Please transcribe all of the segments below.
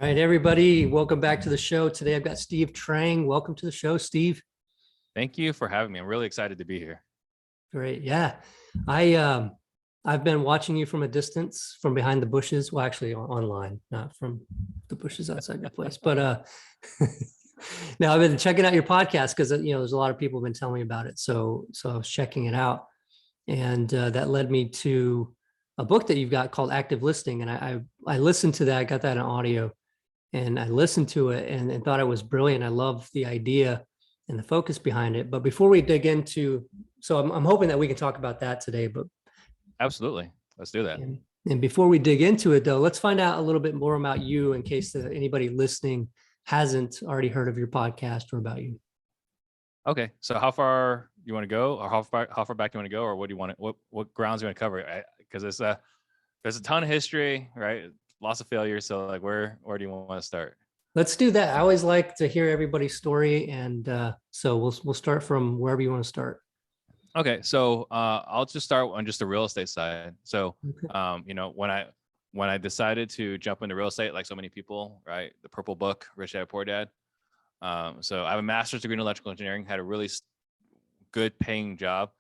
All right, everybody, welcome back to the show. Today I've got Steve Trang. Welcome to the show, Steve. Thank you for having me. I'm really excited to be here. Great. Yeah. I've been watching you from a distance from behind the bushes. Well, actually online, not from the bushes outside your place. But now I've been checking out your podcast because there's a lot of people have been telling me about it. So I was checking it out. And that led me to a book that you've got called Active Listing. And I listened to that, I got that in audio. And I listened to it and thought it was brilliant. I love the idea and the focus behind it. But before we dig into, so I'm hoping that we can talk about that today. But Absolutely. Let's do that. and before we dig into it, though, let's find out a little bit more about you in case anybody listening hasn't already heard of your podcast or about you. Okay. So how far you want to go, or how far back you want to go, or what do you want to, what grounds you want to cover? Because there's a ton of history, right? Lots of failures. So like, where do you want to start? Let's do that. I always like to hear everybody's story, and so we'll start from wherever you want to start. Okay. So I'll just start on just the real estate side. So Okay. when I decided to jump into real estate, like so many people, right? The Purple Book, Rich Dad Poor Dad. So I have a master's degree in electrical engineering, had a really good paying job.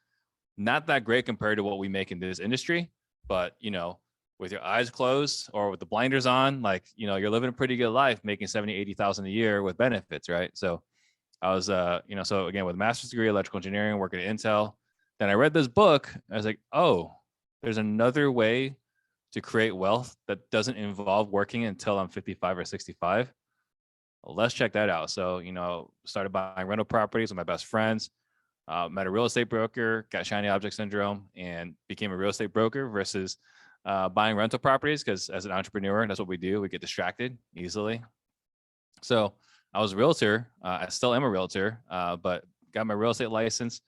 Not that great compared to what we make in this industry, but with your eyes closed or with the blinders on, like, you're living a pretty good life making 70, 80,000 a year with benefits, right? So I was, so again, with a master's degree, electrical engineering, working at Intel. Then I read this book. I was like, oh, there's another way to create wealth that doesn't involve working until I'm 55 or 65. Well, let's check that out. So, started buying rental properties with my best friends, met a real estate broker, got shiny object syndrome, and became a real estate broker versus buying rental properties, because as an entrepreneur, that's what we do. We get distracted easily. So I was a realtor. I still am a realtor, but got my real estate license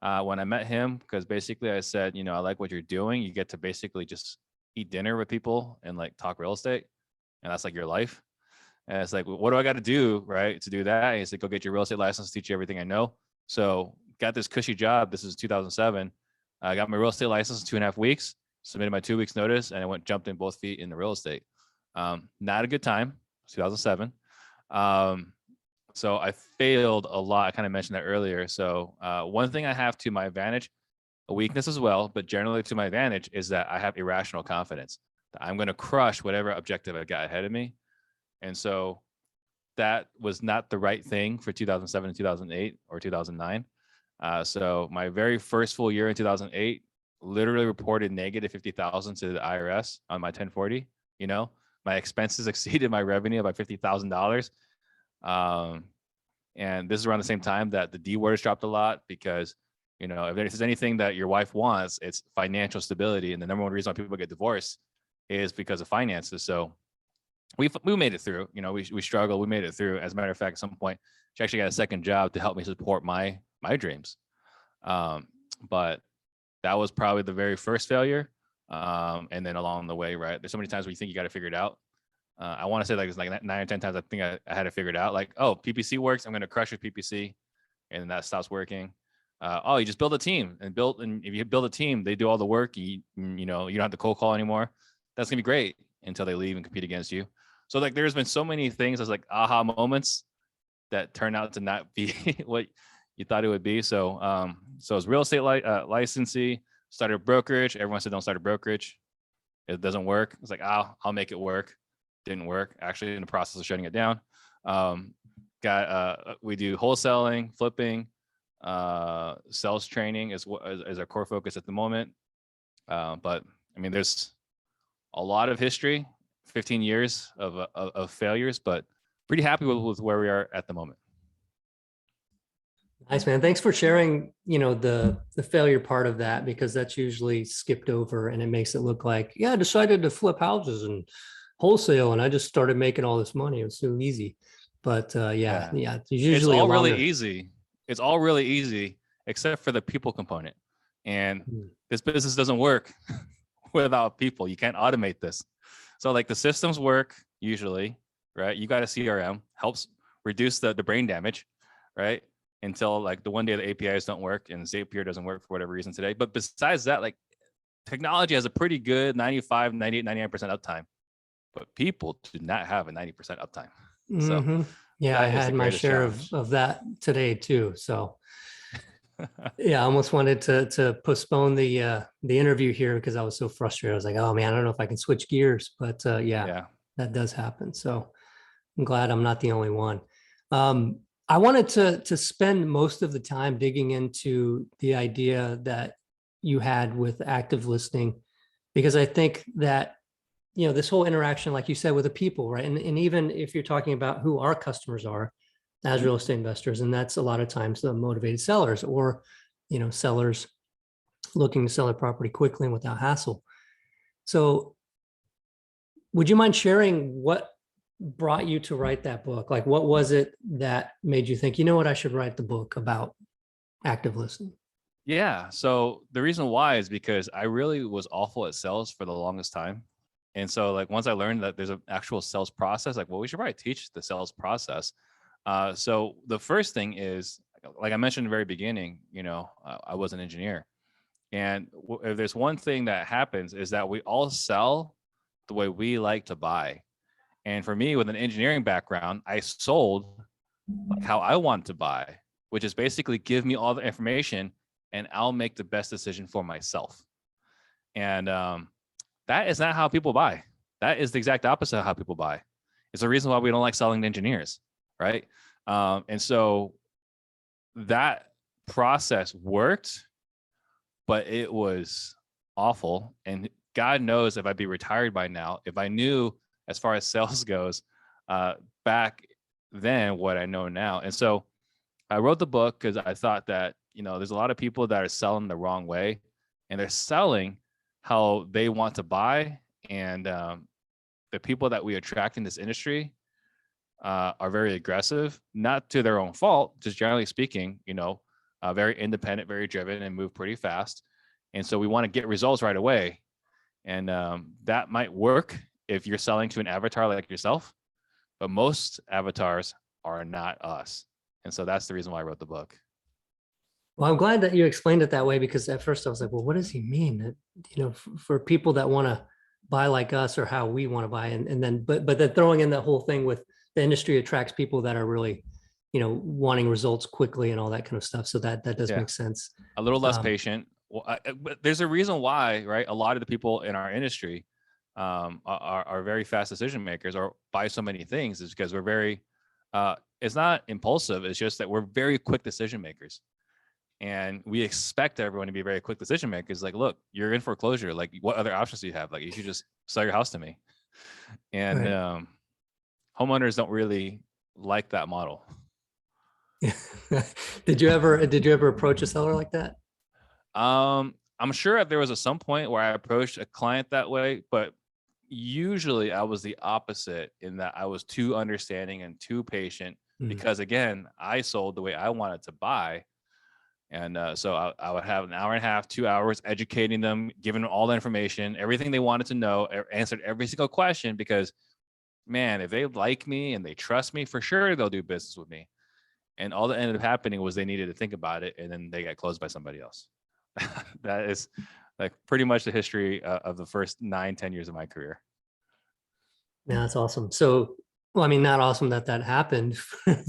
when I met him, because basically I said, I like what you're doing. You get to basically just eat dinner with people and like talk real estate. And that's like your life. And it's like, well, what do I got to do, right, to do that? And he said, go get your real estate license, teach you everything I know. So got this cushy job. This is 2007. I got my real estate license in 2.5 weeks, submitted my 2 weeks notice, and I jumped in both feet in the real estate. Not a good time, 2007. So I failed a lot. I kind of mentioned that earlier. So one thing I have to my advantage, a weakness as well, but generally to my advantage, is that I have irrational confidence that I'm going to crush whatever objective I got ahead of me. And so that was not the right thing for 2007 and 2008 or 2009. So my very first full year in 2008, literally reported negative 50,000 to the IRS on my 1040. My expenses exceeded my revenue by $50,000. And this is around the same time that the D words dropped a lot, because, if there's anything that your wife wants, it's financial stability. And the number one reason why people get divorced is because of finances. So we made it through. We struggled. We made it through. As a matter of fact, at some point, she actually got a second job to help me support my dreams. But that was probably the very first failure. And then along the way, right, there's so many times where you think you got to figure it out. I want to say like it's like 9 or 10 times I think I had it figured out. Like, oh, PPC works, I'm going to crush with PPC, and then that stops working. You just build a team and if you build a team, they do all the work. You don't have to cold call anymore. That's gonna be great until they leave and compete against you. So like, there's been so many things as like aha moments that turn out to not be what you thought it would be. So so as real estate licensee, started a brokerage. Everyone said don't start a brokerage. It doesn't work. It's like, I'll make it work. Didn't work. Actually, in the process of shutting it down. We do wholesaling, flipping, sales training is our core focus at the moment. But I mean, there's a lot of history, 15 years of failures, but pretty happy with where we are at the moment. Nice, man. Thanks for sharing, the failure part of that, because that's usually skipped over and it makes it look like, yeah, I decided to flip houses and wholesale and I just started making all this money. It was so easy. But yeah, it's usually really easy. It's all really easy, except for the people component. And this business doesn't work without people. You can't automate this. So like the systems work usually, right? You got a CRM, helps reduce the brain damage, right? Until like the one day the APIs don't work and Zapier doesn't work for whatever reason today. But besides that, like technology has a pretty good 95, 98, 99% uptime. but people do not have a 90% uptime. So Hmm. Yeah, I that is the had my greatest share challenge. of that today too. So yeah, I almost wanted to postpone the interview here because I was so frustrated. I was like, oh man, I don't know if I can switch gears, but yeah, Yeah. that does happen. So I'm glad I'm not the only one. Um, I wanted to spend most of the time digging into the idea that you had with active listening, because I think that, you know, this whole interaction, like you said, with the people, right? And even if you're talking about who our customers are as Mhm. real estate investors, and that's a lot of times the motivated sellers, or, you know, sellers looking to sell their property quickly and without hassle. So would you mind sharing what brought you to write that book? Like, what was it that made you think, you know what, I should write the book about active listening? Yeah. So the reason why is because I really was awful at sales for the longest time. And so like once I learned that there's an actual sales process, like, well, we should probably teach the sales process. So the first thing is, like I mentioned in the very beginning, I was an engineer. And if there's one thing that happens is that we all sell the way we like to buy. And for me, with an engineering background, I sold like how I want to buy, which is basically give me all the information and I'll make the best decision for myself. And that is not how people buy. That is the exact opposite of how people buy. It's the reason why we don't like selling to engineers, right? And so that process worked, but it was awful. And God knows if I'd be retired by now, if I knew as far as sales goes back then what I know now. And so I wrote the book because I thought that, there's a lot of people that are selling the wrong way, and they're selling how they want to buy. And the people that we attract in this industry are very aggressive, not to their own fault, just generally speaking, very independent, very driven, and move pretty fast. And so we want to get results right away. And that might work if you're selling to an avatar like yourself, but most avatars are not us. And so that's the reason why I wrote the book. Well, I'm glad that you explained it that way, because at first I was like, well, what does he mean? You know, for people that want to buy like us, or how we want to buy. And then, but then throwing in that whole thing with the industry attracts people that are really, you know, wanting results quickly and all that kind of stuff. So that does Yeah. make sense. A little less Um, patient. Well, but there's a reason why, right? A lot of the people in our industry are very fast decision makers or buy so many things is because we're very, it's not impulsive. It's just that we're very quick decision makers. And we expect everyone to be very quick decision makers. Like, look, you're in foreclosure. Like, what other options do you have? Like, you should just sell your house to me. And right. homeowners don't really like that model. Did you ever approach a seller like that? I'm sure if there was some point where I approached a client that way, but usually I was the opposite in that I was too understanding and too patient Mm. because again, I sold the way I wanted to buy. And so I would have an hour and a half, 2 hours educating them, giving them all the information, everything they wanted to know, answered every single question because, man, if they like me and they trust me, for sure they'll do business with me. And all that ended up happening was they needed to think about it and then they got closed by somebody else. That is like pretty much the history of the first 9-10 years of my career. Yeah, that's awesome. So, well, I mean, not awesome that that happened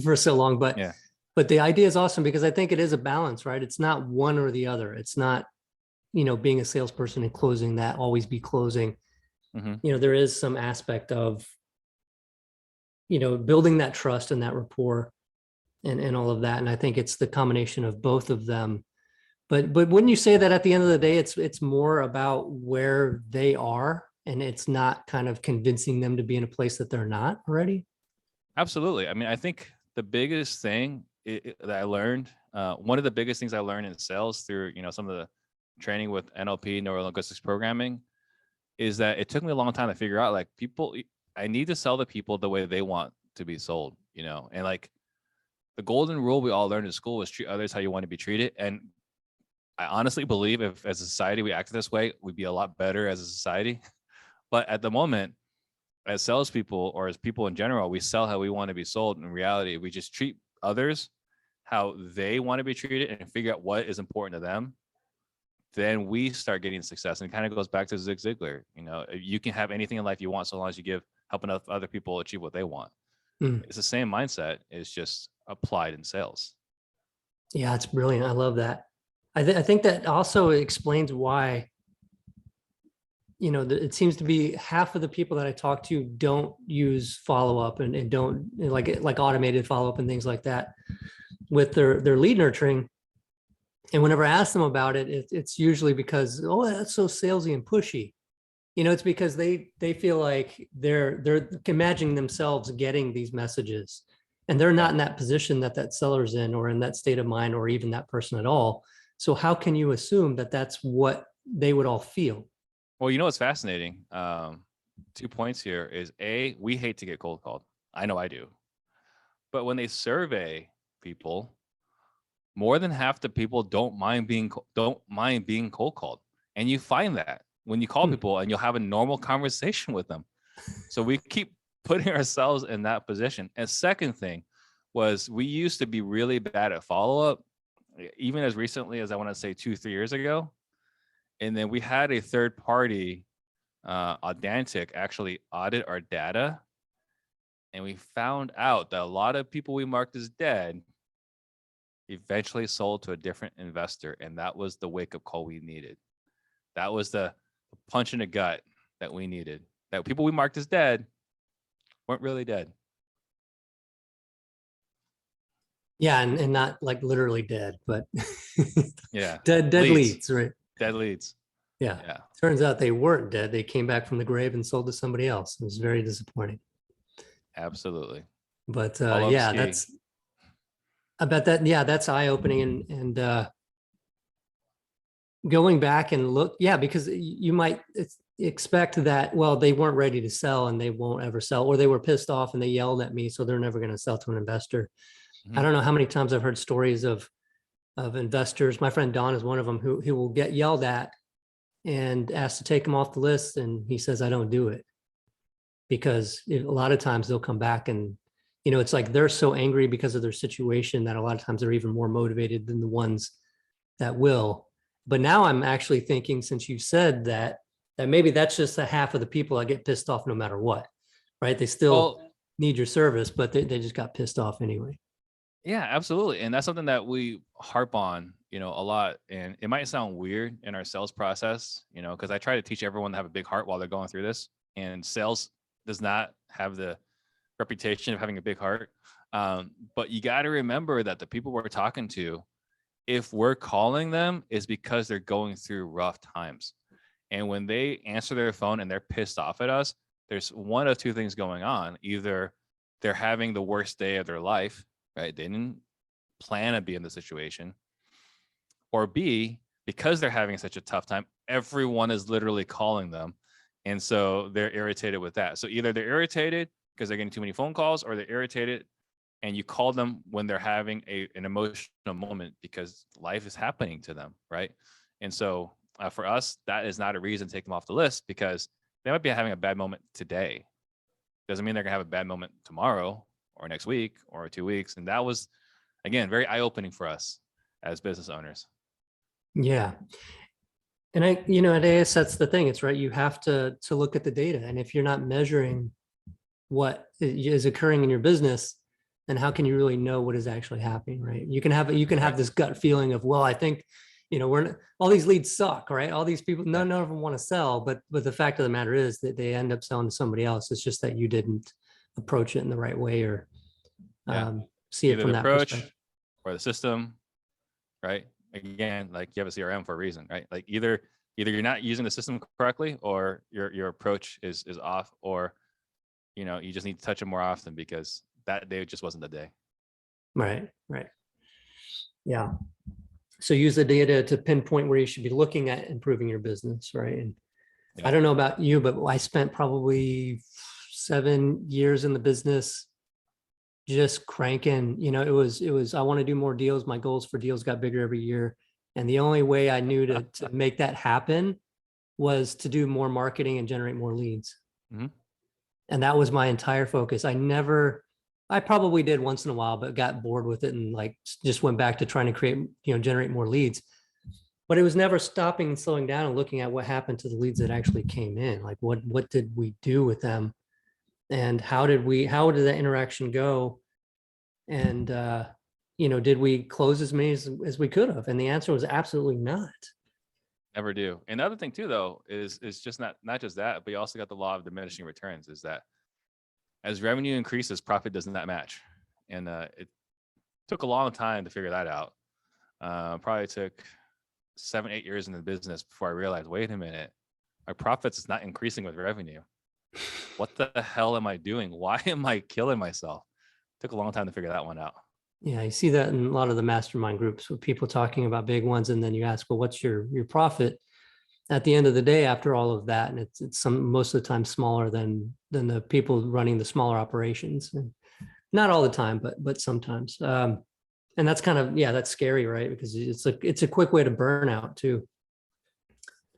for so long, Yeah. but the idea is awesome, because I think it is a balance, right? It's not one or the other. It's not, you know, being a salesperson and closing, that always be closing. Hmm. You know, there is some aspect of, you know, building that trust and that rapport and all of that. And I think it's the combination of both of them. But wouldn't you say that at the end of the day, it's more about where they are, and it's not kind of convincing them to be in a place that they're not already? Absolutely. I mean, I think the biggest thing that I learned, one of the biggest things I learned in sales through, some of the training with NLP, neuro linguistics programming, is that it took me a long time to figure out like I need to sell the people the way they want to be sold, and like the golden rule we all learned in school was treat others how you want to be treated. And I honestly believe if as a society we acted this way, we'd be a lot better as a society. But at the moment, as salespeople or as people in general, we sell how we want to be sold. In reality, if we just treat others how they want to be treated and figure out what is important to them, then we start getting success. And it kind of goes back to Zig Ziglar. You can have anything in life you want so long as you give helping other people achieve what they want. Mm. It's the same mindset. It's just applied in sales. Yeah, it's brilliant. I love that. I think that also explains why, it seems to be half of the people that I talk to don't use follow-up and don't like automated follow-up and things like that with their lead nurturing. And whenever I ask them about it, it's usually because, oh, that's so salesy and pushy. It's because they feel like they're imagining themselves getting these messages, and they're not in that position that seller's in, or in that state of mind, or even that person at all. So how can you assume that that's what they would all feel? Well, what's fascinating? 2 points here is we hate to get cold called. I know I do. But when they survey people, more than half the people don't mind being cold called. And you find that when you call people and you'll have a normal conversation with them. So we keep putting ourselves in that position. And second thing was, we used to be really bad at follow-up, even as recently as I want to say 2-3 years ago. And then we had a third party, Audantic, actually audit our data. And we found out that a lot of people we marked as dead eventually sold to a different investor. And that was the wake-up call we needed. That was the punch in the gut that we needed. That people we marked as dead weren't really dead. Yeah, and not like literally dead, but Yeah. dead leads, right? Dead leads. Yeah. Yeah. Turns out they weren't dead. They came back from the grave and sold to somebody else. It was very disappointing. Absolutely. But Follow-up's key. I bet that, yeah, that's eye-opening, and going back and look, yeah, because you might expect that, well, they weren't ready to sell and they won't ever sell, or they were pissed off and they yelled at me, so they're never going to sell to an investor. I don't know how many times I've heard stories of investors. My friend Don is one of them, who will get yelled at and asked to take him off the list, and he says, I don't do it, because a lot of times they'll come back and it's like they're so angry because of their situation that a lot of times they're even more motivated than the ones that will. But now I'm actually thinking, since you said that maybe that's just a half of the people that get pissed off no matter what, right? They still need your service, but they just got pissed off anyway. Yeah, absolutely. And that's something that we harp on, a lot. And it might sound weird in our sales process, because I try to teach everyone to have a big heart while they're going through this. And sales does not have the reputation of having a big heart. But you got to remember that the people we're talking to, if we're calling them, is because they're going through rough times. And when they answer their phone and they're pissed off at us, there's one of two things going on. Either they're having the worst day of their life, right? They didn't plan to be in the situation. Or B, because they're having such a tough time, everyone is literally calling them. And so they're irritated with that. So either they're irritated because they're getting too many phone calls, or they're irritated and you call them when they're having an emotional moment because life is happening to them, right? And so for us, that is not a reason to take them off the list, because they might be having a bad moment today. Doesn't mean they're gonna have a bad moment tomorrow or next week or 2 weeks. And that was, again, very eye-opening for us as business owners. Yeah. And I guess that's the thing. It's right. You have to look at the data. And if you're not measuring what is occurring in your business, then how can you really know what is actually happening, right? You can have this gut feeling of, well, I think, all these leads suck, right? All these people, none of them want to sell, but the fact of the matter is that they end up selling to somebody else. It's just that you didn't approach it in the right way, or see it from that perspective, or the system, right? Again, like, you have a CRM for a reason, right? Like either you're not using the system correctly, or your approach is off, or you just need to touch it more often because that day just wasn't the day. Right. Yeah. So use the data to pinpoint where you should be looking at improving your business, right? And I don't know about you, but I spent probably 7 years in the business just cranking. It was I want to do more deals. My goals for deals got bigger every year. And the only way I knew to make that happen was to do more marketing and generate more leads. Mm-hmm. And that was my entire focus. I probably did once in a while, but got bored with it and just went back to trying to create, generate more leads. But it was never stopping and slowing down and looking at what happened to the leads that actually came in. Like what did we do with them And how did that interaction go? And, did we close as many as we could have? And the answer was absolutely not. Never do. And the other thing too, though, is just not just that, but you also got the law of diminishing returns. Is that as revenue increases, profit does not match, and it took a long time to figure that out. Probably took 7-8 years in the business before I realized, wait a minute, my profits is not increasing with revenue. What the hell am I doing? Why am I killing myself? Took a long time to figure that one out. Yeah, you see that in a lot of the mastermind groups with people talking about big ones, and then you ask, well, what's your profit at the end of the day after all of that? And it's most of the time smaller than the people running the smaller operations. And not all the time, but sometimes. And that's kind of, that's scary, right? Because it's a quick way to burn out too.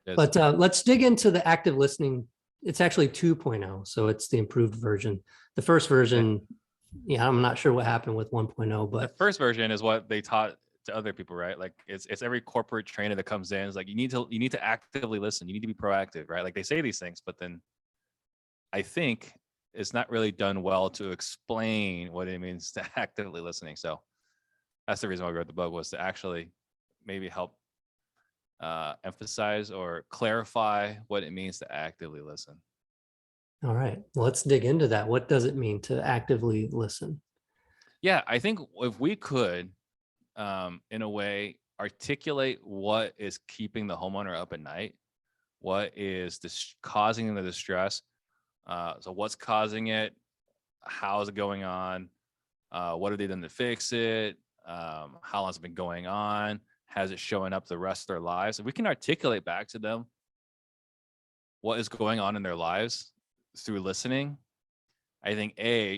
But let's dig into the active listening. It's actually 2.0, so it's the improved version. The first version, I'm not sure what happened with 1.0, but the first version is what they taught to other people, right? Like it's every corporate trainer that comes in is like, you need to actively listen. You need to be proactive, right? Like they say these things, but then I think it's not really done well to explain what it means to actively listening. So that's the reason why we wrote the book, was to actually maybe help emphasize or clarify what it means to actively listen. All right, let's dig into that. What does it mean to actively listen? Yeah, I think if we could, in a way, articulate what is keeping the homeowner up at night, what is causing the distress. So what's causing it? How is it going on? What have they done to fix it? How long has it been going on? Has it showing up the rest of their lives? If we can articulate back to them what is going on in their lives through listening, I think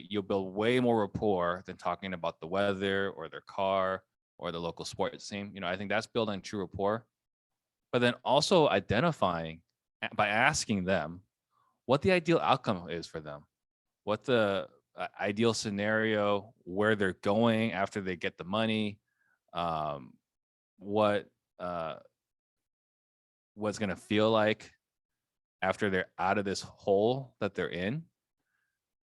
you'll build way more rapport than talking about the weather or their car or the local sports team. I think that's building true rapport. But then also identifying by asking them what the ideal outcome is for them, what the ideal scenario, where they're going after they get the money, what what's going to feel like after they're out of this hole that they're in,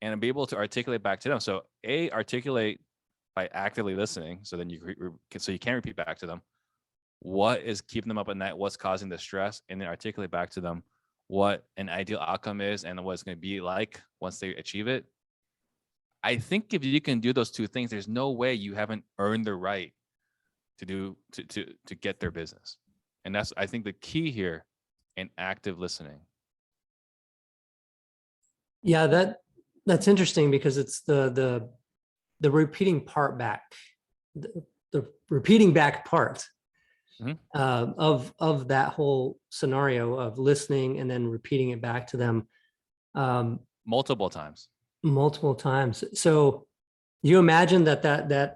and be able to articulate back to them. So articulate by actively listening, so then you can repeat back to them what is keeping them up at night, what's causing the stress, and then articulate back to them what an ideal outcome is and what it's going to be like once they achieve it. I think if you can do those two things, there's no way you haven't earned the right to get their business. And that's, I think, the key here in active listening. Yeah, that's interesting, because it's the repeating part back, the repeating back part of that whole scenario of listening and then repeating it back to them multiple times. So you imagine that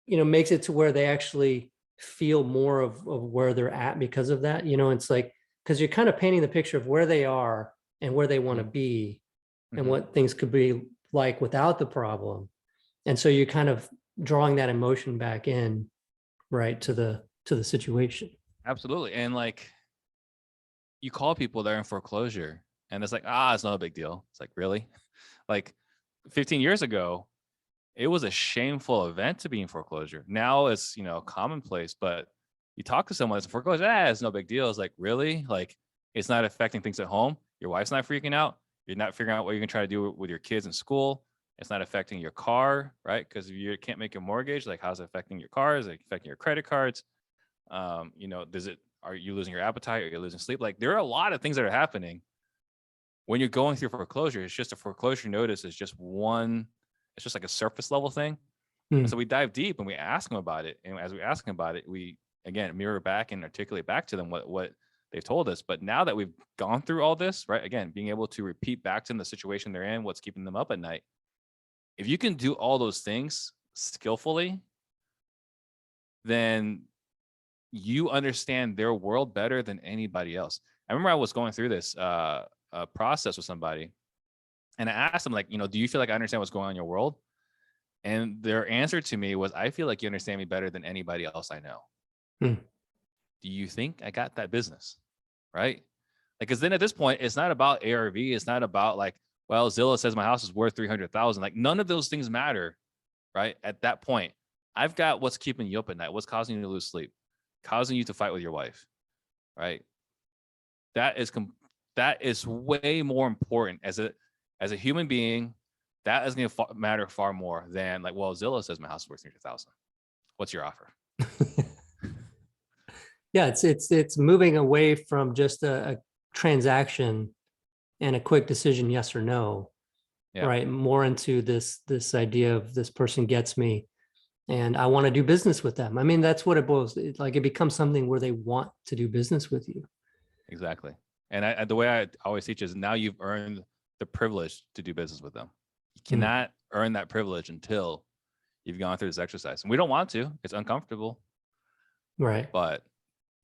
makes it to where they actually feel more of where they're at because of that. It's like, because you're kind of painting the picture of where they are and where they want to be and what things could be like without the problem. And so you're kind of drawing that emotion back in, right, to the situation. Absolutely. And like, you call people that are in foreclosure and it's like, it's not a big deal. It's like, really? Like 15 years ago, it was a shameful event to be in foreclosure. Now it's, commonplace, but you talk to someone that's in foreclosure, it's no big deal. It's like, really? Like, it's not affecting things at home. Your wife's not freaking out. You're not figuring out what you're going to try to do with your kids in school. It's not affecting your car, right? Because if you can't make your mortgage, like, how's it affecting your car? Is it affecting your credit cards? Are you losing your appetite? Are you losing sleep? Like, there are a lot of things that are happening when you're going through foreclosure. It's just a foreclosure notice is just one. It's just like a surface level thing. And so we dive deep and we ask them about it. And as we ask them about it, we, again, mirror back and articulate back to them what they've told us. But now that we've gone through all this, right, again, being able to repeat back to them the situation they're in, what's keeping them up at night. If you can do all those things skillfully, then you understand their world better than anybody else. I remember I was going through this process with somebody, and I asked them, like, do you feel like I understand what's going on in your world? And their answer to me was, I feel like you understand me better than anybody else I know. Do you think I got that business? Right? Like, because then at this point, it's not about ARV. It's not about like Well, Zillow says my house is worth 300,000. Like none of those things matter, right? At that point, I've got what's keeping you up at night, what's causing you to lose sleep, causing you to fight with your wife, right? That is that is way more important as a human being. That is going to matter far more than like, well, Zillow says my house is worth 300,000. What's your offer? Yeah, it's moving away from just a transaction and a quick decision, yes or no, Yeah. right? More into this idea of this person gets me and I want to do business with them. I mean, that's what it boils. Like it becomes something where they want to do business with you. Exactly. And the way I always teach is now you've earned the privilege to do business with them. You cannot earn that privilege until you've gone through this exercise. And we don't want to, it's uncomfortable. Right. But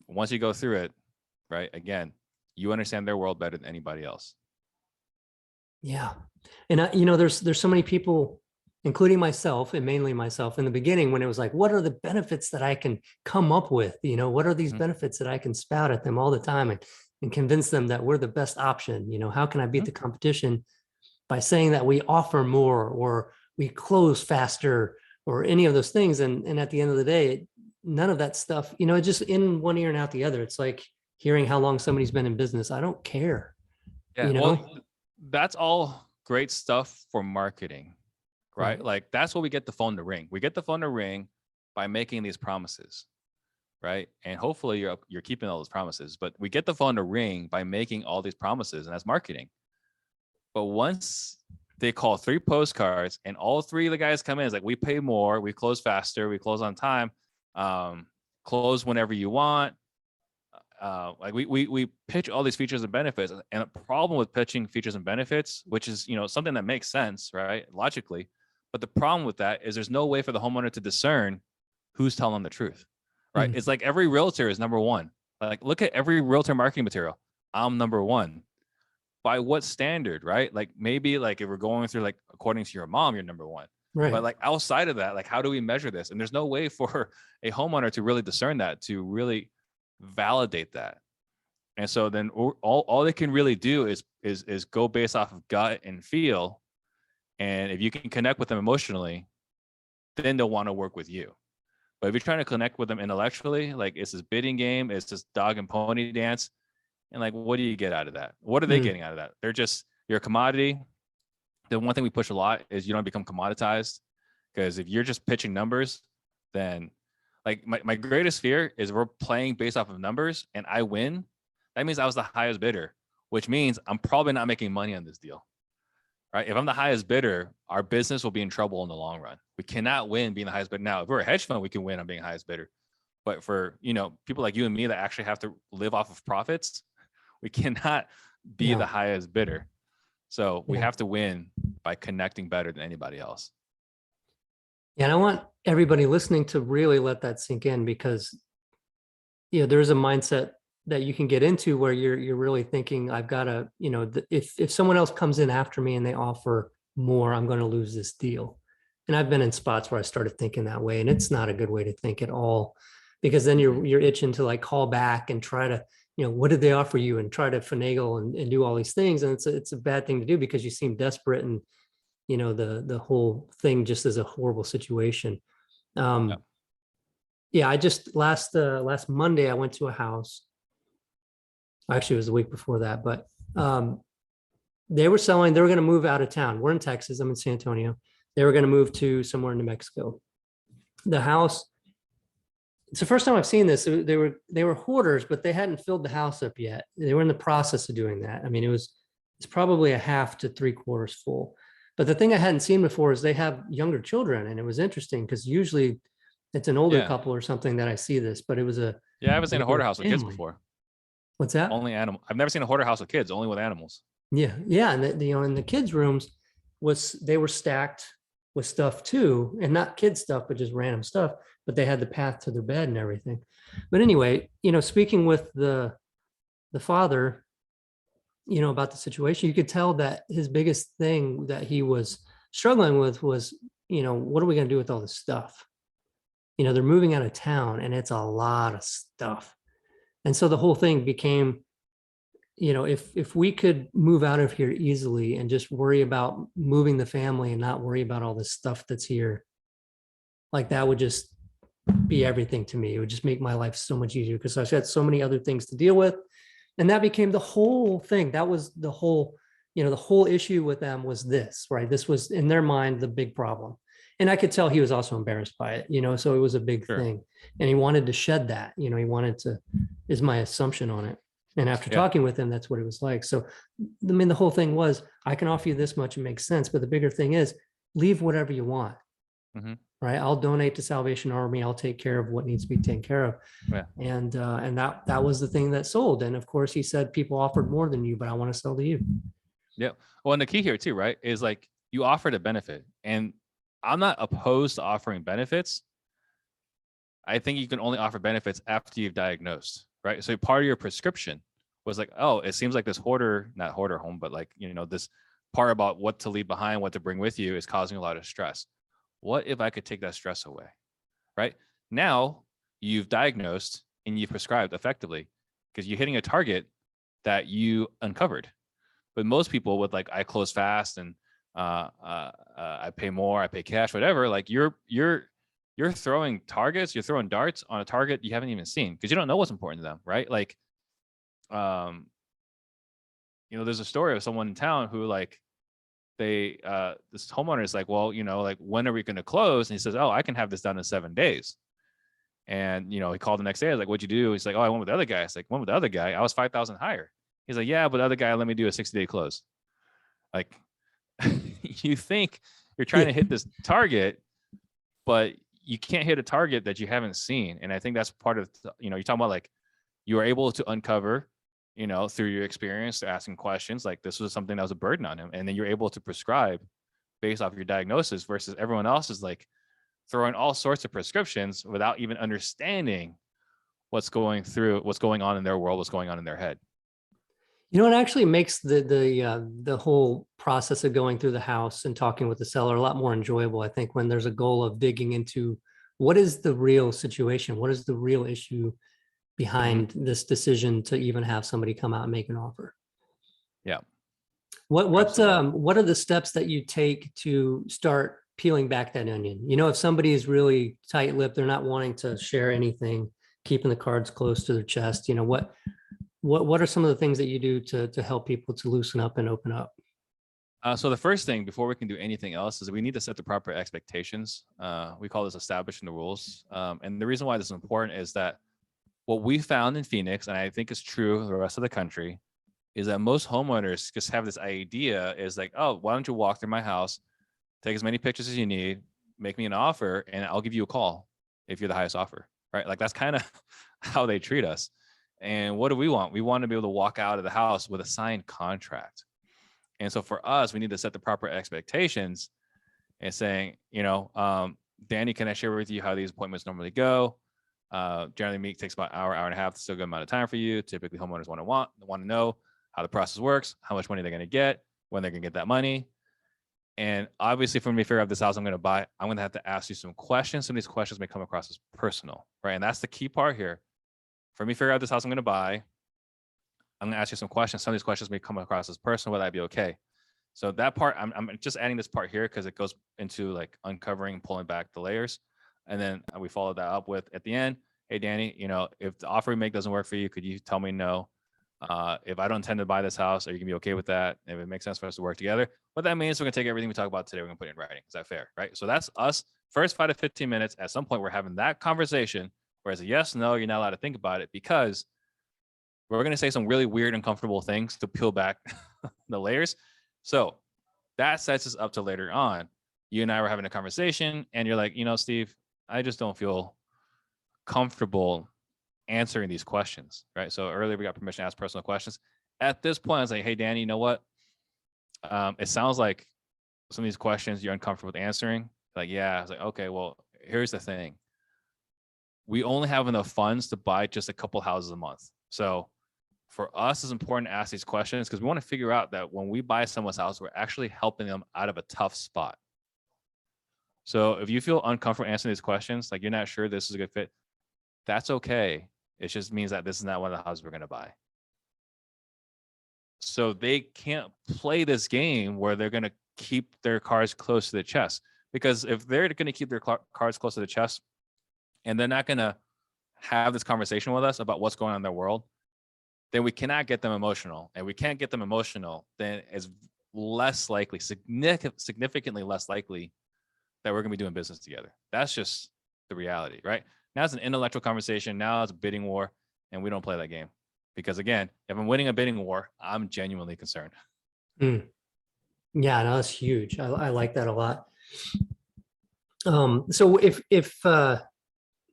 once you go through it, right, again, you understand their world better than anybody else. Yeah. And there's so many people, including myself and mainly myself in the beginning, when it was like, what are the benefits that I can come up with? What are these benefits that I can spout at them all the time and convince them that we're the best option? How can I beat the competition by saying that we offer more or we close faster or any of those things? And at the end of the day, none of that stuff, it's just in one ear and out the other. It's like hearing how long somebody's been in business. I don't care. Yeah. Well, that's all great stuff for marketing, right? Like that's what we get the phone to ring. We get the phone to ring by making these promises, right? And hopefully you're keeping all those promises, but we get the phone to ring by making all these promises, and that's marketing. But once they call 3 postcards and all 3 of the guys come in, it's like, we pay more, we close faster, we close on time, close whenever you want. Like we pitch all these features and benefits, and the problem with pitching features and benefits, which is something that makes sense, right, logically, but the problem with that is there's no way for the homeowner to discern who's telling the truth, right? It's like every realtor is number one. Like look at every realtor marketing material. I'm number one. By what standard, right? Like maybe like if we're going through like according to your mom, you're number one. Right. But like outside of that, like how do we measure this? And there's no way for a homeowner to really discern that, to really validate that. And so then all they can really do is go based off of gut and feel. And if you can connect with them emotionally, then they'll want to work with you. But if you're trying to connect with them intellectually, like it's this bidding game, it's this dog and pony dance. And like, what do you get out of that? What are they getting out of that? You're a commodity. The one thing we push a lot is you don't become commoditized, because if you're just pitching numbers, then like my greatest fear is we're playing based off of numbers and I win. That means I was the highest bidder, which means I'm probably not making money on this deal, right? If I'm the highest bidder, our business will be in trouble in the long run. We cannot win being the highest bidder. Now, if we're a hedge fund, we can win on being highest bidder. But for, people like you and me that actually have to live off of profits, we cannot be the highest bidder. So we have to win by connecting better than anybody else. Yeah, and I want everybody listening to really let that sink in, because there's a mindset that you can get into where you're really thinking, I've got to, if someone else comes in after me and they offer more, I'm going to lose this deal. And I've been in spots where I started thinking that way, and it's not a good way to think at all, because then you're itching to like call back and try to, what did they offer you, and try to finagle and do all these things. And it's a bad thing to do, because you seem desperate, and the whole thing just is a horrible situation. I just last Monday I went to a house. Actually, it was the week before that, but they were going to move out of town. We're in Texas. I'm in San Antonio. They were going to move to somewhere in New Mexico. The house, it's the first time I've seen this. They were hoarders, but they hadn't filled the house up yet. They were in the process of doing that. I mean, it's probably a half to 3/4 full. But the thing I hadn't seen before is they have younger children, and it was interesting because usually it's an older couple or something that I see this, but it was I haven't seen a hoarder house with kids before. What's that? Only animal. I've never seen a hoarder house with kids, only with animals. Yeah, and in the kids' rooms they were stacked with stuff too, and not kids stuff, but just random stuff. But they had the path to their bed and everything. But anyway, speaking with the father, about the situation, you could tell that his biggest thing that he was struggling with was, what are we going to do with all this stuff? They're moving out of town, and it's a lot of stuff. And so the whole thing became, if we could move out of here easily and just worry about moving the family and not worry about all this stuff that's here, like that would just be everything to me. It would just make my life so much easier because I've had so many other things to deal with. And that became the whole thing. That was the whole, the whole issue with them was this, right? This was in their mind the big problem. And I could tell he was also embarrassed by it, so it was a big Sure. thing. And he wanted to shed that, he wanted to, is my assumption on it. And after Yeah. talking with him, that's what it was like. So, I mean, the whole thing was, I can offer you this much, it makes sense. But the bigger thing is, leave whatever you want, Mhm. right? I'll donate to Salvation Army. I'll take care of what needs to be taken care of. Yeah. And that was the thing that sold. And of course, he said, people offered more than you, but I want to sell to you. Yeah. Well, and the key here too, right, is like you offered a benefit, and I'm not opposed to offering benefits. I think you can only offer benefits after you've diagnosed, right? So part of your prescription was like, oh, it seems like this not hoarder home, but like, this part about what to leave behind, what to bring with you is causing a lot of stress. What if I could take that stress away, right? Now you've diagnosed and you've prescribed effectively because you're hitting a target that you uncovered. But most people with like, I close fast and I pay more, I pay cash, whatever. Like you're throwing targets, you're throwing darts on a target you haven't even seen because you don't know what's important to them, right? Like, there's a story of someone in town who like this homeowner is like, well, like when are we going to close? And he says, oh, I can have this done in 7 days. And he called the next day. I was like, what'd you do? He's like, oh, I went with the other guy. It's like, went with the other guy. I was 5,000 higher. He's like, yeah, but the other guy let me do a 60-day close. Like, you think you're trying to hit this target, but you can't hit a target that you haven't seen. And I think that's part of, you're talking about like you are able to uncover, through your experience, asking questions, like this was something that was a burden on him. And then you're able to prescribe based off your diagnosis versus everyone else is like throwing all sorts of prescriptions without even understanding what's going on in their world, what's going on in their head. It actually makes the whole process of going through the house and talking with the seller a lot more enjoyable, I think, when there's a goal of digging into what is the real situation, what is the real issue behind this decision to even have somebody come out and make an offer. Yeah. What are the steps that you take to start peeling back that onion? If somebody is really tight-lipped, they're not wanting to share anything, keeping the cards close to their chest, what are some of the things that you do to help people to loosen up and open up? So the first thing before we can do anything else is we need to set the proper expectations. We call this establishing the rules. And the reason why this is important is that what we found in Phoenix, and I think is true the rest of the country, is that most homeowners just have this idea is like, oh, why don't you walk through my house, take as many pictures as you need, make me an offer, and I'll give you a call if you're the highest offer, right? Like that's kind of how they treat us. And what do we want? We want to be able to walk out of the house with a signed contract. And so for us, we need to set the proper expectations and saying, Danny, can I share with you how these appointments normally go? Generally, meet takes about an hour and a half. It's still a good amount of time for you. Typically, homeowners want to know how the process works, how much money they're going to get, when they're going to get that money. And obviously, for me to figure out this house I'm going to buy, I'm going to have to ask you some questions. Some of these questions may come across as personal, right? And that's the key part here. For me to figure out this house I'm going to buy, I'm going to ask you some questions. Some of these questions may come across as personal. Would that be okay? So that part, I'm just adding this part here because it goes into like uncovering and pulling back the layers. And then we follow that up with at the end, hey, Danny, if the offer we make doesn't work for you, could you tell me no? If I don't intend to buy this house, are you gonna be okay with that? If it makes sense for us to work together, what that means, we're gonna take everything we talk about today, we're gonna put it in writing. Is that fair? Right? So that's us. First 5 to 15 minutes. At some point, we're having that conversation where it's a yes, no, you're not allowed to think about it because we're gonna say some really weird, uncomfortable things to peel back the layers. So that sets us up to later on. You and I were having a conversation, and you're like, Steve, I just don't feel comfortable answering these questions, right? So earlier we got permission to ask personal questions. At this point, I was like, hey, Danny, you know what? It sounds like some of these questions you're uncomfortable with answering. Like, yeah. I was like, okay, well, here's the thing. We only have enough funds to buy just a couple houses a month. So for us, it's important to ask these questions because we want to figure out that when we buy someone's house, we're actually helping them out of a tough spot. So if you feel uncomfortable answering these questions, like you're not sure this is a good fit, that's okay. It just means that this is not one of the houses we're going to buy. So they can't play this game where they're going to keep their cards close to the chest, because if they're going to keep their cards close to the chest and they're not going to have this conversation with us about what's going on in their world, then we cannot get them emotional. And we can't get them emotional, then it's less likely, significantly less likely that we're going to be doing business together. That's just the reality, right? Now it's an intellectual conversation. Now it's a bidding war, and we don't play that game. Because again, if I'm winning a bidding war, I'm genuinely concerned. Mm. Yeah, no, that's huge. I like that a lot. So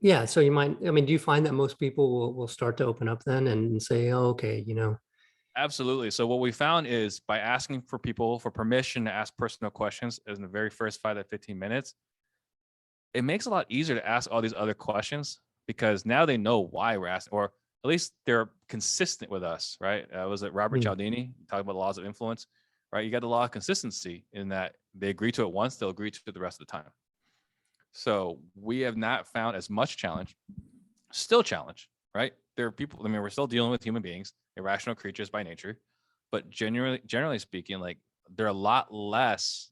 yeah, so you might, I mean, do you find that most people will start to open up then and say, oh, okay, Absolutely. So what we found is by asking for people for permission to ask personal questions in the very first 5 to 15 minutes, it makes it a lot easier to ask all these other questions, because now they know why we're asking, or at least they're consistent with us, right? Was it Robert Cialdini talking about the laws of influence, right? You got the law of consistency in that they agree to it once, they'll agree to it the rest of the time. So we have not found as much challenge, still challenge, right? There are people, I mean, we're still dealing with human beings, irrational creatures by nature, but generally speaking, like they're a lot less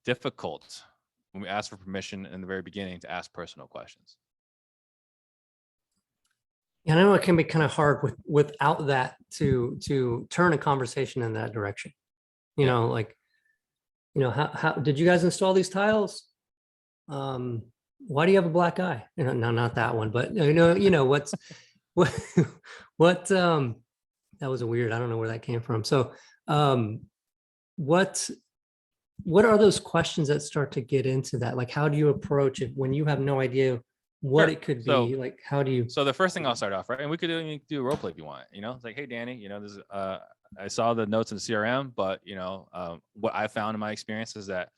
difficult when we ask for permission in the very beginning to ask personal questions. And I know it can be kind of hard without that to turn a conversation in that direction. Like, how did you guys install these tiles? Why do you have a black eye? No, not that one, but what's what that was a weird, I don't know where that came from. So what are those questions that start to get into that? Like, how do you approach it when you have no idea what it could be? Like, how do you? So the first thing I'll start off, right? And we could do a role play if you want, it's like, hey, Danny, this is, I saw the notes in the CRM, but what I found in my experience is that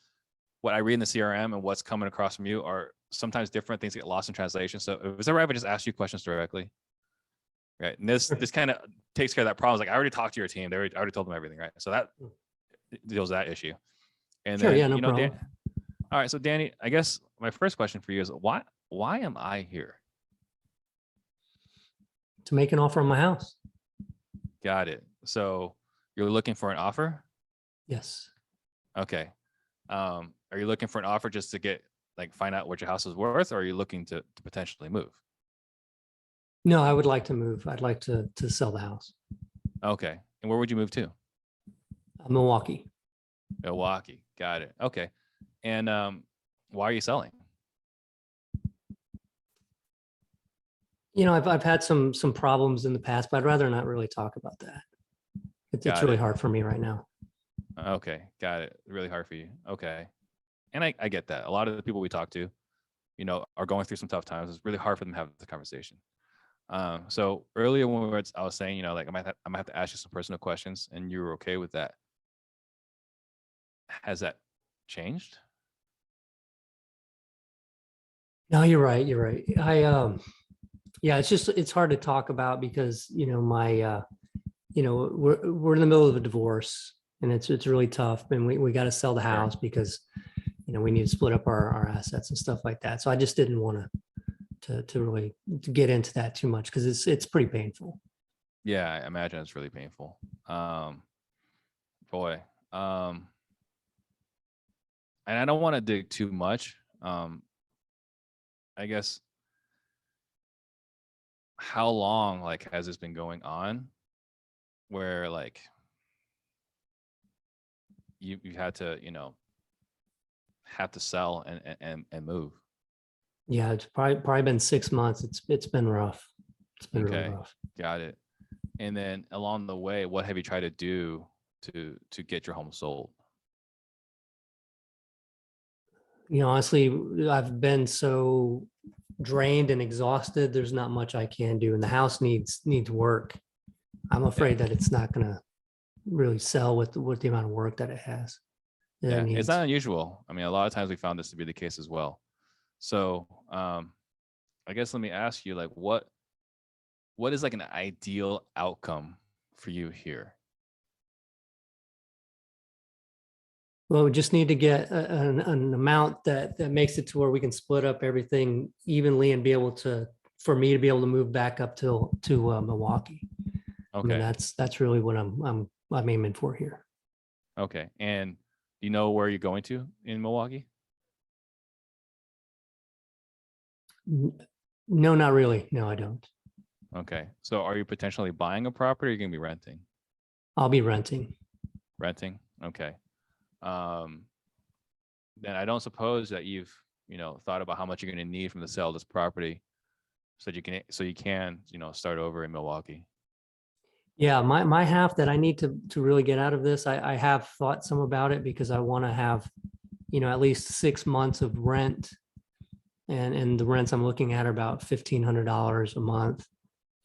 what I read in the CRM and what's coming across from you are sometimes different. Things get lost in translation. So if it's all right if I just ask you questions directly, right? And this kind of takes care of that problem. It's like, I already talked to your team. I already told them everything, right? So that deals with that issue. And Sure, then, yeah, no problem. All right. So Danny, I guess my first question for you is why am I here? To make an offer on my house. Got it. So you're looking for an offer? Yes. Okay. Are you looking for an offer just to find out what your house is worth, or are you looking to potentially move? No, I would like to move. I'd like to sell the house. Okay. And where would you move to? Milwaukee. Milwaukee. Got it. Okay. And why are you selling? I've had some problems in the past, but I'd rather not really talk about that. It's really hard for me right now. Okay. Got it. Really hard for you. Okay. And I get that. A lot of the people we talk to, are going through some tough times. It's really hard for them to have the conversation. So earlier when I was saying, like I might have to ask you some personal questions, and you were okay with that. Has that changed? No, you're right. You're right. Yeah, it's hard to talk about because, we're in the middle of a divorce, and it's really tough, and we got to sell the house because, we need to split up our assets and stuff like that. So I just didn't want to really get into that too much because it's pretty painful. Yeah, I imagine it's really painful. Boy. And I don't want to dig too much. I guess, how long has this been going on where you had to have to sell and move? Yeah, it's probably been 6 months. It's been rough. It's been really rough. Got it. And then along the way, what have you tried to do to get your home sold? Honestly, I've been so drained and exhausted. There's not much I can do, and the house needs work. I'm afraid that it's not going to really sell with the amount of work that it has. Yeah, it's not unusual. I mean, a lot of times we found this to be the case as well. So I guess let me ask you, what is an ideal outcome for you here? Well, we just need to get an amount that makes it to where we can split up everything evenly and be able for me to be able to move back up to Milwaukee. I mean, Okay. that's really what I'm aiming for here. Okay. And do you know where you're going to in Milwaukee? No, not really. No, I don't. Okay. So are you potentially buying a property or are you going to be renting? I'll be renting. Renting. Okay. Um, then I don't suppose that you've, thought about how much you're going to need from the sale of this property so that you can, start over in Milwaukee. Yeah, my half that I need to really get out of this, I have thought some about it because I want to have, at least 6 months of rent. And the rents I'm looking at are about $1,500 a month.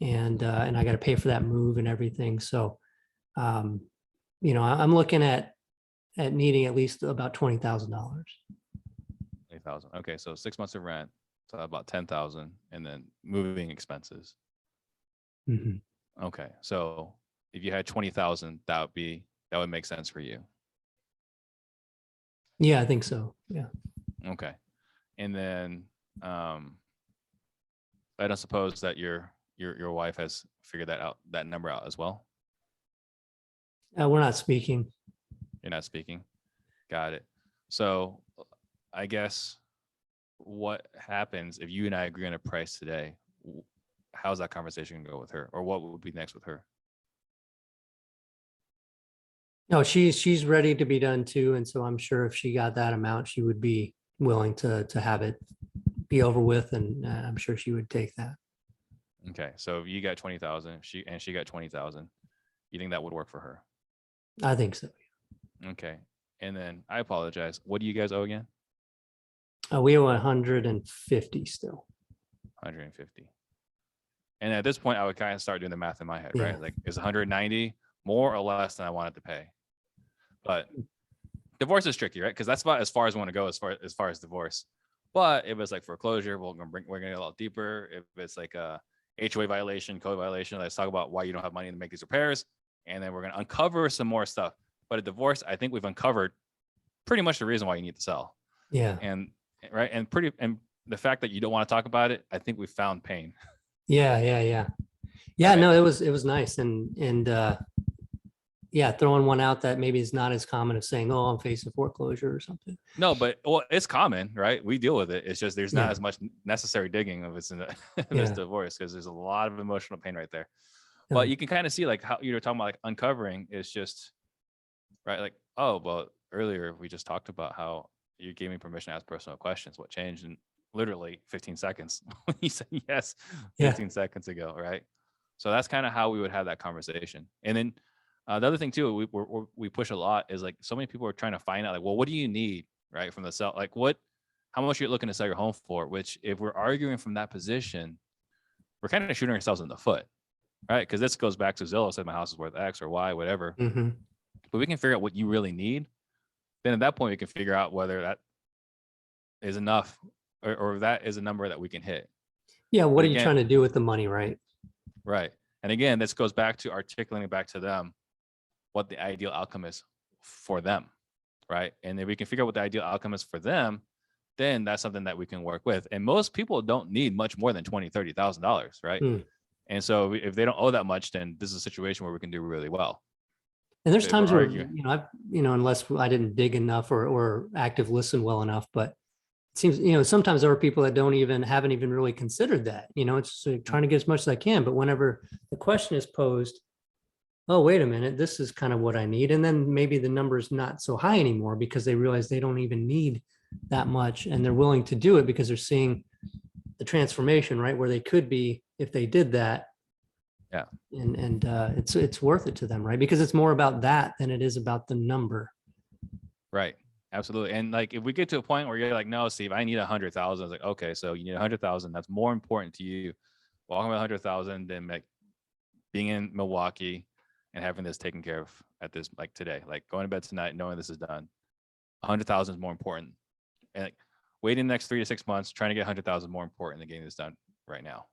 And I got to pay for that move and everything. So, I'm looking at needing at least about $20,000. 8,000. Okay. So 6 months of rent. So about 10,000 and then moving expenses. Mhm. Okay. So if you had 20,000, that would make sense for you. Yeah, I think so. Yeah. Okay. And then I don't suppose that your wife has figured that number out as well. We're not speaking. You're not speaking. Got it. So I guess what happens if you and I agree on a price today? How's that conversation going to go with her, or what would be next with her? No, she's ready to be done too. And so I'm sure if she got that amount, she would be willing to have it be over with. And I'm sure she would take that. Okay. So if you got 20,000, she got 20,000, you think that would work for her? I think so. Okay. And then I apologize. What do you guys owe again? We owe 150 still. 150. And at this point, I would kind of start doing the math in my head, Yeah. right? Like, is 190 more or less than I wanted to pay? But divorce is tricky, right? Because that's about as far as I want to go as far as divorce. But if it's like foreclosure, we're gonna get a lot deeper. If it's like a HOA violation, code violation, let's talk about why you don't have money to make these repairs, and then we're gonna uncover some more stuff. But a divorce, I think we've uncovered pretty much the reason why you need to sell. Yeah. And right, and the fact that you don't want to talk about it, I think we found pain. Yeah. Yeah. Right. No, it was nice. And yeah, throwing one out that maybe is not as common as saying, oh, I'm facing foreclosure or something. No, but it's common, right? We deal with it. It's just there's not Yeah. as much necessary digging of it's in this divorce because there's a lot of emotional pain right there. But you can kind of see like how you were talking about like uncovering is just right. Like, oh, well, earlier we just talked about how you gave me permission to ask personal questions. What changed in literally 15 seconds when you said yes 15 seconds ago, right? So that's kind of how we would have that conversation. And then the other thing too, we push a lot is like so many people are trying to find out like, well, what do you need, right, from the sell? Like how much you're looking to sell your home for? Which if we're arguing from that position, we're kind of shooting ourselves in the foot, right? Because this goes back to Zillow said my house is worth X or Y, whatever. Mm-hmm. But we can figure out what you really need. Then at that point, we can figure out whether that is enough or that is a number that we can hit. Yeah. What are you trying to do with the money, right? Right. And again, this goes back to articulating back to them what the ideal outcome is for them, right? And if we can figure out what the ideal outcome is for them, then that's something that we can work with. And most people don't need much more than $20,000, $30,000, right? And so if they don't owe that much, then this is a situation where we can do really well. And there's times where, unless I didn't dig enough or active listen well enough, but it seems, sometimes there are people that haven't even really considered that, it's trying to get as much as I can. But whenever the question is posed, oh, wait a minute, this is kind of what I need. And then maybe the number is not so high anymore because they realize they don't even need that much. And they're willing to do it because they're seeing the transformation, right? Where they could be if they did that. Yeah. And it's worth it to them, right? Because it's more about that than it is about the number. Right. Absolutely. And like, if we get to a point where you're like, no, Steve, I need 100,000. I was like, okay, so you need 100,000. That's more important to you walking with 100,000 than like being in Milwaukee and having this taken care of at this, like today, like going to bed tonight, knowing this is done. 100,000 is more important. And like waiting the next 3 to 6 months, trying to get 100,000 more important than getting this done right now.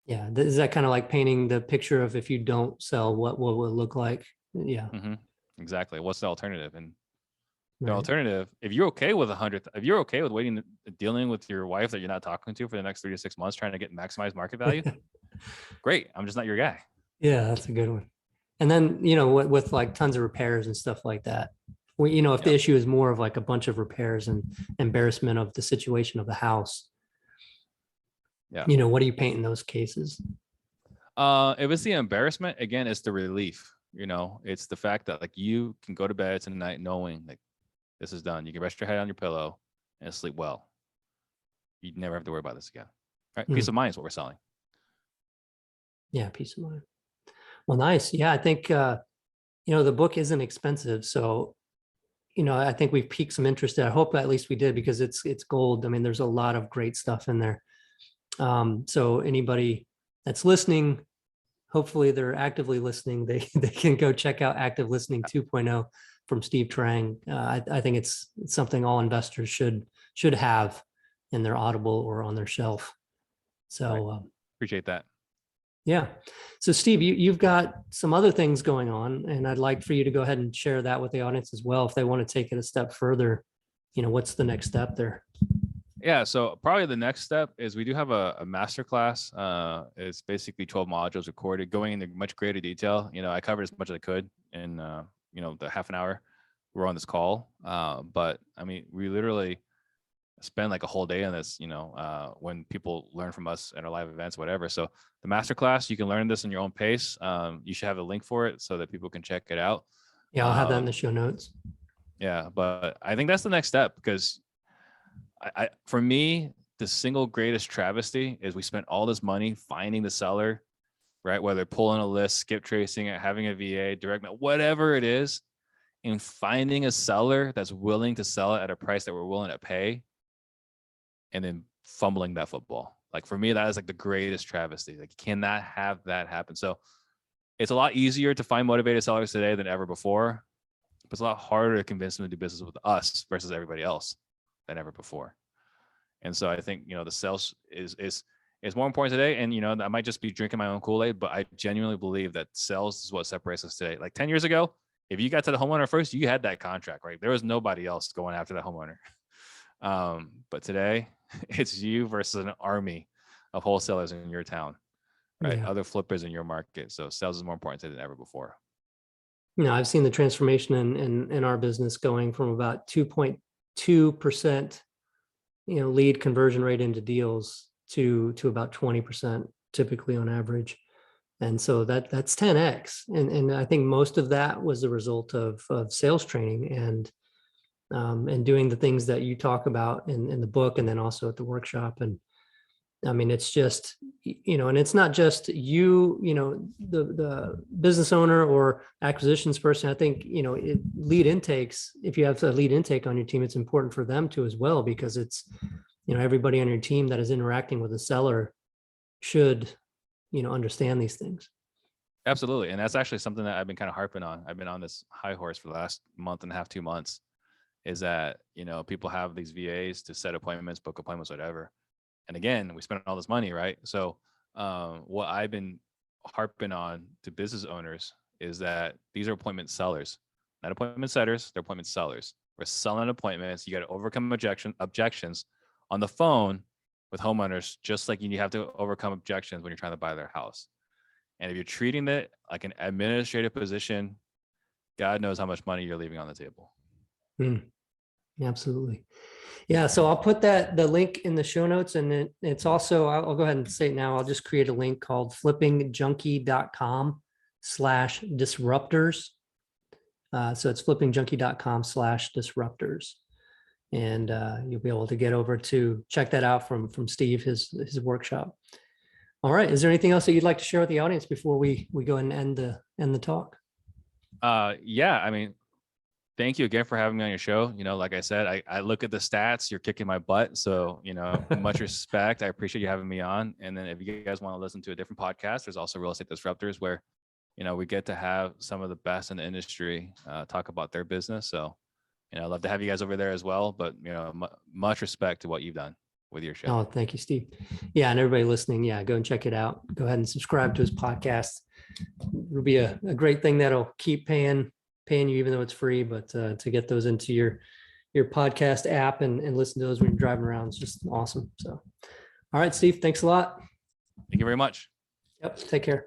Yeah. Is that kind of like painting the picture of if you don't sell, what will it look like? Yeah. Mm-hmm. Exactly. What's the alternative? And the alternative, if you're okay with if you're okay with waiting, dealing with your wife that you're not talking to for the next 3 to 6 months, trying to get maximized market value, great. I'm just not your guy. Yeah, that's a good one. And then, with like tons of repairs and stuff like that, if the Yep. issue is more of like a bunch of repairs and embarrassment of the situation of the house, Yeah. what do you paint in those cases? If it's the embarrassment, again, it's the relief. It's the fact that like you can go to bed tonight knowing like this is done. You can rest your head on your pillow and sleep well. You never have to worry about this again. Right? Peace of mind is what we're selling. Yeah, peace of mind. Well, nice. Yeah, I think the book isn't expensive, so I think we've piqued some interest there. I hope at least we did, because it's gold. I mean, there's a lot of great stuff in there. So anybody that's listening, hopefully they're actively listening. They can go check out Active Listening 2.0 from Steve Trang. I think it's something all investors should have in their Audible or on their shelf. So Right. Appreciate that. yeah. So Steve, you've got some other things going on, and I'd like for you to go ahead and share that with the audience as well. If they want to take it a step further, what's the next step there? Yeah, so probably the next step is we do have a master class. It's basically 12 modules recorded, going into much greater detail. I covered as much as I could in the half an hour we're on this call. But I mean, we literally spend like a whole day on this. When people learn from us at our live events, whatever. So the master class, you can learn this in your own pace. You should have a link for it so that people can check it out. Yeah, I'll have that in the show notes. Yeah, but I think that's the next step, because for me, the single greatest travesty is we spent all this money finding the seller, right? Whether pulling a list, skip tracing it, having a VA, direct mail, whatever it is, and finding a seller that's willing to sell it at a price that we're willing to pay, and then fumbling that football. Like for me, that is like the greatest travesty. Like, you cannot have that happen. So it's a lot easier to find motivated sellers today than ever before, but it's a lot harder to convince them to do business with us versus everybody else than ever before. And so I think, the sales is more important today. And, I might just be drinking my own Kool-Aid, but I genuinely believe that sales is what separates us today. Like 10 years ago, if you got to the homeowner first, you had that contract, right? There was nobody else going after the homeowner. But today it's you versus an army of wholesalers in your town, right? Yeah. Other flippers in your market. So sales is more important today than ever before. I've seen the transformation in our business going from about 2.2%, lead conversion rate into deals to about 20% typically on average. And so that's 10x. And I think most of that was a result of sales training and doing the things that you talk about in the book, and then also at the workshop. And I mean, it's just, and it's not just the business owner or acquisitions person. I think, lead intakes, if you have a lead intake on your team, it's important for them too as well, because it's, everybody on your team that is interacting with a seller should, understand these things. Absolutely. And that's actually something that I've been kind of harping on. I've been on this high horse for the last month and a half, 2 months, is that, people have these VAs to set appointments, book appointments, whatever. And again, we spent all this money, right? So what I've been harping on to business owners is that these are appointment sellers, not appointment setters, they're appointment sellers. We're selling appointments. You got to overcome objections on the phone with homeowners, just like you have to overcome objections when you're trying to buy their house. And if you're treating it like an administrative position, God knows how much money you're leaving on the table. Absolutely. Yeah. So I'll put the link in the show notes, and it's also, I'll go ahead and say it now. I'll just create a link called flippingjunkie.com/disruptors. So it's flippingjunkie.com/disruptors. And you'll be able to get over to check that out from Steve, his workshop. All right. Is there anything else that you'd like to share with the audience before we go ahead and end the talk? Yeah. I mean, thank you again for having me on your show. Like I said, I look at the stats, you're kicking my butt. So, much respect. I appreciate you having me on. And then if you guys want to listen to a different podcast, there's also Real Estate Disruptors, where, we get to have some of the best in the industry talk about their business. So, I'd love to have you guys over there as well. But, much respect to what you've done with your show. Oh, thank you, Steve. Yeah. And everybody listening, yeah, go and check it out. Go ahead and subscribe to his podcast. It'll be a great thing that'll keep paying you, even though it's free, but to get those into your podcast app and listen to those when you're driving around, it's just awesome. So, all right, Steve, thanks a lot. Thank you very much. Yep. Take care.